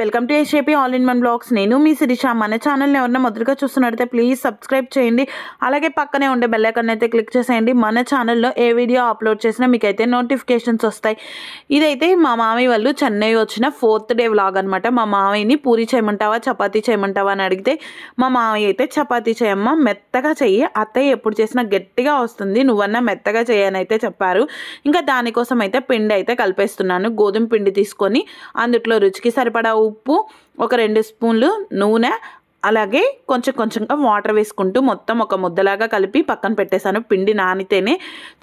Welcome to ఏషేపీ all in one blogs. నేను మీ శిరీష. మన ఛానల్ని ఎవరైనా మొదలుగా చూస్తున్నట్టయితే ప్లీజ్ సబ్స్క్రైబ్ చేయండి. అలాగే పక్కనే ఉండే బెల్ ఐకాన్ అయితే క్లిక్ చేసేయండి. మన ఛానల్లో ఏ వీడియో అప్లోడ్ చేసినా మీకైతే నోటిఫికేషన్స్ వస్తాయి. ఇదైతే మా మామయ్య వాళ్ళు చెన్నై వచ్చిన 4th డే వ్లాగ్ అనమాట. మా మామయ్యని పూరి చేయమంటావా చపాతీ చేయమంటావా అని అడిగితే మా మామయ్య అయితే చపాతీ చేయమ్మా, మెత్తగా చెయ్యి, అత్తయ్య ఎప్పుడు చేసినా గట్టిగా వస్తుంది, నువ్వన్నా మెత్తగా చేయని అయితే చెప్పారు. ఇంకా దానికోసం అయితే పిండి అయితే కలిపేస్తున్నాను. గోధుమ పిండి తీసుకొని అందులో రుచికి సరిపడా ఉప్పు, ఒక 2 స్పూన్లు నూనె, అలాగే కొంచెంగా వాటర్ వేసుకుంటూ మొత్తం ఒక ముద్దలాగా కలిపి పక్కన పెట్టేశాను. పిండి నానితేనే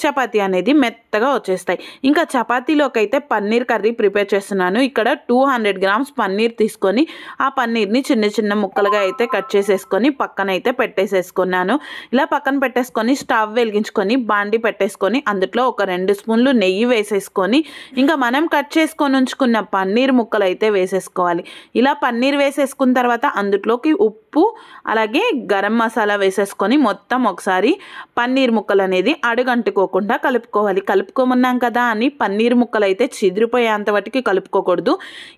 చపాతీ అనేది మెత్తగా వచ్చేస్తాయి. ఇంకా చపాతీలోకి అయితే పన్నీర్ కర్రీ ప్రిపేర్ చేస్తున్నాను. ఇక్కడ 200 గ్రామ్స్ పన్నీర్ తీసుకొని ఆ పన్నీర్ని చిన్న ముక్కలుగా అయితే కట్ చేసేసుకొని పక్కన అయితే పెట్టేసేసుకున్నాను. ఇలా పక్కన పెట్టేసుకొని స్టవ్ వెలిగించుకొని బాండి పెట్టేసుకొని అందులో ఒక 2 స్పూన్లు నెయ్యి వేసేసుకొని ఇంకా మనం కట్ చేసుకొని ఉంచుకున్న పన్నీర్ ముక్కలు అయితే వేసేసుకోవాలి. ఇలా పన్నీర్ వేసేసుకున్న తర్వాత అందులోకి ఉప్పు అలాగే గరం మసాలా వేసేసుకొని మొత్తం ఒకసారి పన్నీర్ ముక్కలు అనేది అడుగంటుకోకుండా కలుపుకోవాలి. కలుపుకోమన్నాం కదా అని పన్నీర్ ముక్కలు అయితే చిదిరిపోయేంత వాటికి కలుపుకోకూడదు.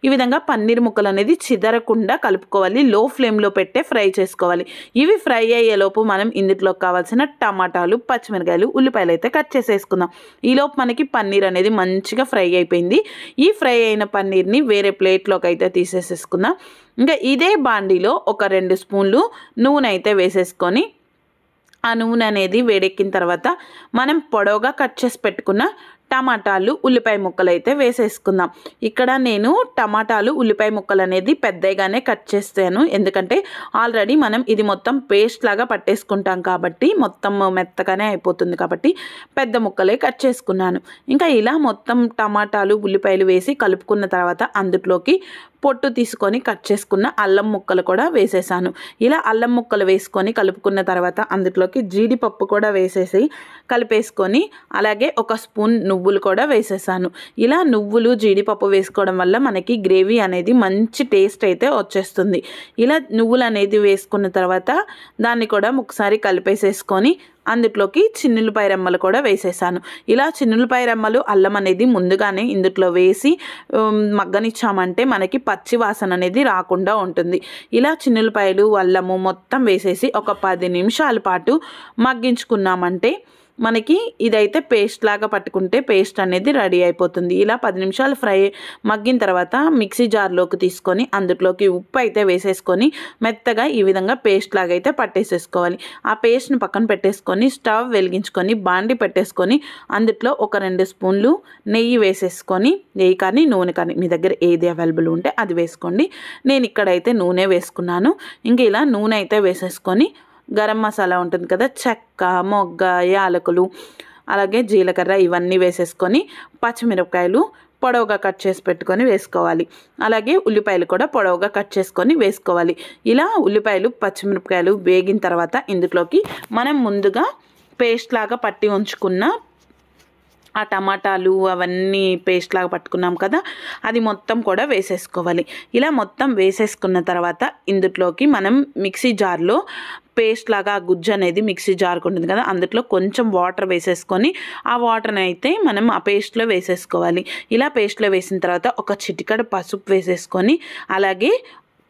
ఈ విధంగా పన్నీర్ ముక్కలు అనేది చిదరకుండా కలుపుకోవాలి. లో ఫ్లేమ్లో పెట్టే ఫ్రై చేసుకోవాలి. ఇవి ఫ్రై అయ్యేలోపు మనం ఇందులో కావాల్సిన టమాటాలు, పచ్చిమిరకాయలు, ఉల్లిపాయలు అయితే కట్ చేసేసుకుందాం. ఈలోపు మనకి పన్నీర్ అనేది మంచిగా ఫ్రై అయిపోయింది. ఈ ఫ్రై అయిన పన్నీర్ని వేరే ప్లేట్లోకి అయితే తీసేసేసుకుందాం. ఇంకా ఇదే బాండీలో ఒక 2 స్పూన్లు నూనె అయితే వేసేసుకొని ఆ నూనె అనేది వేడెక్కిన తర్వాత మనం పొడవుగా కట్ చేసి పెట్టుకున్న టమాటాలు, ఉల్లిపాయ ముక్కలు అయితే వేసేసుకుందాం. ఇక్కడ నేను టమాటాలు, ఉల్లిపాయ ముక్కలు అనేది పెద్దగానే కట్ చేస్తాను. ఎందుకంటే ఆల్రెడీ మనం ఇది మొత్తం పేస్ట్ లాగా పట్టేసుకుంటాం కాబట్టి మొత్తం మెత్తగానే అయిపోతుంది కాబట్టి పెద్ద ముక్కలే కట్ చేసుకున్నాను. ఇంకా ఇలా మొత్తం టమాటాలు, ఉల్లిపాయలు వేసి కలుపుకున్న తర్వాత అందులోకి పొట్టు తీసుకొని కట్ చేసుకున్న అల్లం ముక్కలు కూడా వేసేసాను. ఇలా అల్లం ముక్కలు వేసుకొని కలుపుకున్న తర్వాత అందులోకి జీడిపప్పు కూడా వేసేసి కలిపేసుకొని అలాగే ఒక స్పూన్ నువ్వులు కూడా వేసేసాను. ఇలా నువ్వులు, జీడిపప్పు వేసుకోవడం వల్ల మనకి గ్రేవీ అనేది మంచి టేస్ట్ అయితే వచ్చేస్తుంది. ఇలా నువ్వులు అనేది వేసుకున్న తర్వాత దాన్ని కూడా ఒకసారి కలిపేసేసుకొని అందులోకి చిన్నులపాయ రెమ్మలు కూడా వేసేసాను. ఇలా చిన్నులపాయ రెమ్మలు, అల్లం అనేది ముందుగానే ఇందులో వేసి మగ్గనిచ్చామంటే మనకి పచ్చి వాసన అనేది రాకుండా ఉంటుంది. ఇలా చిన్నులపాయలు, అల్లము మొత్తం వేసేసి ఒక 10 నిమిషాల పాటు మగ్గించుకున్నామంటే మనకి ఇదైతే పేస్ట్ లాగా పట్టుకుంటే పేస్ట్ అనేది రెడీ అయిపోతుంది. ఇలా 10 నిమిషాలు మగ్గిన తర్వాత మిక్సీ జార్లోకి తీసుకొని అందులోకి ఉప్పు అయితే వేసేసుకొని మెత్తగా ఈ విధంగా పేస్ట్ లాగా అయితే పట్టేసేసుకోవాలి. ఆ పేస్ట్ని పక్కన పెట్టేసుకొని స్టవ్ వెలిగించుకొని బాండి పెట్టేసుకొని అందులో ఒక 2 స్పూన్లు నెయ్యి వేసేసుకొని, నెయ్యి కానీ నూనె కానీ మీ దగ్గర ఏది అవైలబుల్ ఉంటే అది వేసుకోండి. నేను ఇక్కడైతే నూనె వేసుకున్నాను. ఇంక ఇలా నూనె అయితే వేసేసుకొని గరం మసాలా ఉంటుంది కదా, చెక్క, మొగ్గ, యాలకులు, అలాగే జీలకర్ర ఇవన్నీ వేసేసుకొని పచ్చిమిరపకాయలు పొడవుగా కట్ చేసి పెట్టుకొని వేసుకోవాలి. అలాగే ఉల్లిపాయలు కూడా పొడవుగా కట్ చేసుకొని వేసుకోవాలి. ఇలా ఉల్లిపాయలు, పచ్చిమిరపకాయలు వేగిన తర్వాత ఇందులోకి మనం ముందుగా పేస్ట్ లాగా పట్టి ఉంచుకున్న ఆ టమాటాలు అవన్నీ పేస్ట్ లాగా పట్టుకున్నాం కదా, అది మొత్తం కూడా వేసేసుకోవాలి. ఇలా మొత్తం వేసేసుకున్న తర్వాత ఇందులోకి మనం మిక్సీ జార్లో పేస్ట్ లాగా గుజ్జు అనేది మిక్సీ జార్కు ఉంటుంది కదా, అందులో కొంచెం వాటర్ వేసేసుకొని ఆ వాటర్ని అయితే మనం ఆ పేస్ట్లో వేసేసుకోవాలి. ఇలా పేస్ట్లో వేసిన తర్వాత ఒక చిటికెడు పసుపు వేసేసుకొని అలాగే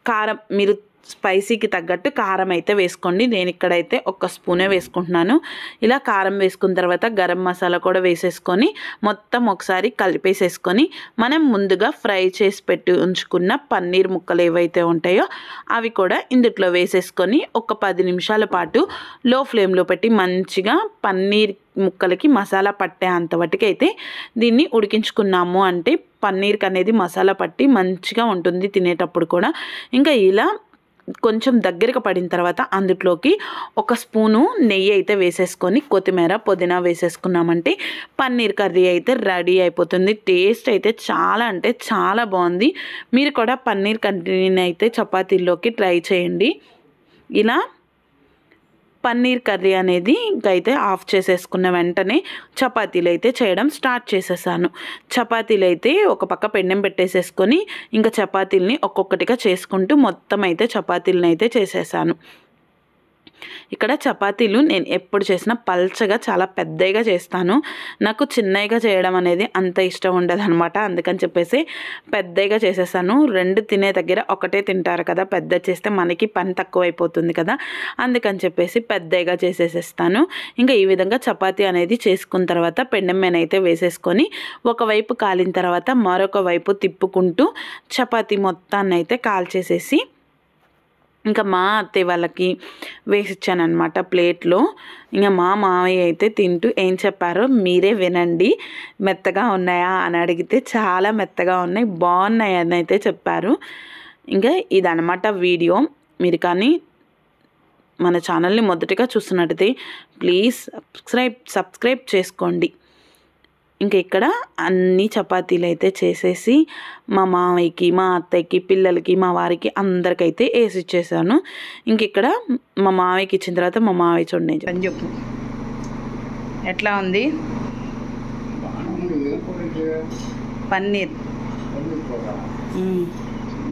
కారం, మీరు స్పైసీకి తగ్గట్టు కారం అయితే వేసుకోండి. నేను ఇక్కడైతే 1 స్పూనే వేసుకుంటున్నాను. ఇలా కారం వేసుకున్న తర్వాత గరం మసాలా కూడా వేసేసుకొని మొత్తం ఒకసారి కలిపేసేసుకొని మనం ముందుగా ఫ్రై చేసి పెట్టి ఉంచుకున్న పన్నీర్ ముక్కలు ఏవైతే ఉంటాయో అవి కూడా ఇందులో వేసేసుకొని ఒక 10 నిమిషాల పాటు లో ఫ్లేమ్లో పెట్టి మంచిగా పన్నీర్ ముక్కలకి మసాలా పట్టే అంతవరకు అయితే దీన్ని ఉడికించుకున్నాము అంటే పన్నీర్కి అనేది మసాలా పట్టి మంచిగా ఉంటుంది తినేటప్పుడు కూడా. ఇంకా ఇలా కొంచెం దగ్గరకు పడిన తర్వాత అందులోకి 1 స్పూను నెయ్యి అయితే వేసేసుకొని కొత్తిమీర, పుదీనా వేసేసుకున్నామంటే పన్నీర్ కర్రీ అయితే రెడీ అయిపోతుంది. టేస్ట్ అయితే చాలా అంటే చాలా బాగుంది. మీరు కూడా పన్నీర్ కర్రీని అయితే చపాతీల్లోకి ట్రై చేయండి. ఇలా పన్నీర్ కర్రీ అనేది ఇంకైతే ఆఫ్ చేసేసుకున్న వెంటనే చపాతీలు అయితే చేయడం స్టార్ట్ చేసేసాను. చపాతీలు అయితే ఒక పక్క పెండెం పెట్టేసేసుకొని ఇంకా చపాతీలని ఒక్కొక్కటిగా చేసుకుంటూ మొత్తం అయితే చపాతీలను అయితే చేసేసాను. ఇక్కడ చపాతీలు నేను ఎప్పుడు చేసినా పల్చగా చాలా పెద్దగా చేస్తాను. నాకు చిన్నగా చేయడం అనేది అంత ఇష్టం ఉండదనమాట. అందుకని చెప్పేసి పెద్దగా చేసేస్తాను. 2 తినే దగ్గర ఒకటే తింటారు కదా, పెద్ద చేస్తే మనకి పని తక్కువైపోతుంది కదా, అందుకని చెప్పేసి పెద్దగా చేసేసేస్తాను. ఇంకా ఈ విధంగా చపాతీ అనేది చేసుకున్న తర్వాత పెండెం మీద అయితే వేసేసుకొని ఒకవైపు కాలిన తర్వాత మరొక వైపు తిప్పుకుంటూ చపాతీ మొత్తాన్ని అయితే కాల్చేసేసి ఇంకా మా అత్తయ్య వాళ్ళకి వేసిచ్చానమాట ప్లేట్లో. ఇంకా మా మామయ్య అయితే తింటూ ఏం చెప్పారో మీరే వినండి. మెత్తగా ఉన్నాయా అని అడిగితే చాలా మెత్తగా ఉన్నాయి, బాగున్నాయి అని అయితే చెప్పారు. ఇంకా ఇదనమాట వీడియో. మీరు కానీ మన ఛానల్ని మొదటిగా చూస్తున్నట్టయితే ప్లీజ్ సబ్స్క్రైబ్ చేసుకోండి. ఇంకా ఇక్కడ అన్ని చపాతీలు అయితే చేసేసి మా మామయ్యకి, మా అత్తయ్యకి, పిల్లలకి, మా వారికి అందరికైతే వేసి ఇచ్చేసాను. ఇంక ఇక్కడ మా మామయ్యకి ఇచ్చిన తర్వాత మా మామయ్య చూడండి అని చెప్పు ఎట్లా ఉంది పన్నీర్.